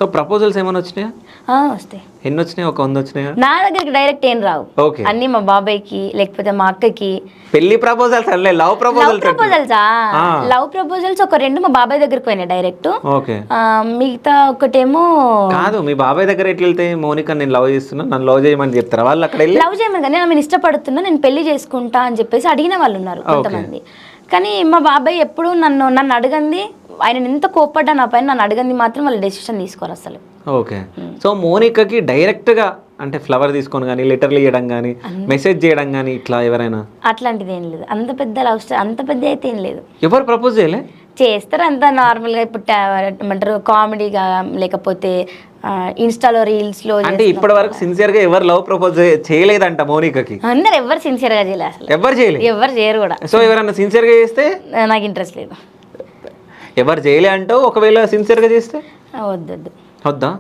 So proposals ఏమైనా వచ్చినాయా? వస్తాయి. ఎన్ని వచ్చినాయి? ఒక 100 వచ్చినాయా? నా దగ్గరికి డైరెక్ట్ ఏం రావు. ఓకే. అన్ని మా బాబాయ్కి లేకపోతే మా అక్కకి. పెళ్లి ప్రపోజల్స్ అల్లే, లవ్ ప్రపోజల్స్. లవ్ ప్రపోజల్స్ ఒక 2 మా బాబాయ్ దగ్గరికి పోయినాయి డైరెక్ట్. ఓకే. మిగతా ఒకటేమో కాదు, మీ బాబాయ్ దగ్గర ఎట్లా వెళ్తే మౌనిక నేను లవ్ చేస్తున్నా, నన్ను లవ్ చేయమని చెప్తారా వాళ్ళు అక్కడ వెళ్ళి? లవ్ చేయమని కానీ నేను ఇష్టపడుతున్నా, నేను పెళ్లి చేసుకుంటా అని చెప్పేసి అడిగిన వాళ్ళు ఉన్నారు కొంతమంది. కానీ మా బాబాయ్ ఎప్పుడు నన్ను అడగంది, ఆయన ఎంత కోప్పడ్డా నా పైన, నన్ను అడగంది మాత్రం వాళ్ళు డెసిషన్ తీసుకోరు అసలు. ఓకే. సో మౌనికకి డైరెక్ట్గా అంటే ఫ్లవర్ తీసుకొని కానీ, లెటర్లు ఇవ్వడం కానీ, మెసేజ్ చేయడం కానీ ఇట్లా ఎవరైనా? అట్లాంటిది ఏం లేదు. అంత పెద్ద లవ్ స్టోరీ అంత పెద్ద అయితే ఏం లేదు. ఎవరు ప్రపోజ్ చేయలే? చేస్తారు అంతా నార్మల్గా. ఇప్పుడు ఏమంటారు కామెడీగా, లేకపోతే ఇన్స్టాలో రీల్స్లో. అంటే ఇప్పటి వరకు సిన్సియర్గా ఎవరు లవ్ ప్రపోజ్ చేయలేదంట మౌనికకి? అందరు ఎవరు సిన్సియర్గా చేయలేదు అసలు. ఎవరు చేయలేదు, ఎవరు చేయరు కూడా. సో ఎవరైనా సిన్సియర్గా చేస్తే? నాకు ఇంట్రెస్ట్ లేదు. ఎవరు చేయలే అంటావు, ఒకవేళ సిన్సియర్గా చేస్తే? వద్దు. వద్దా?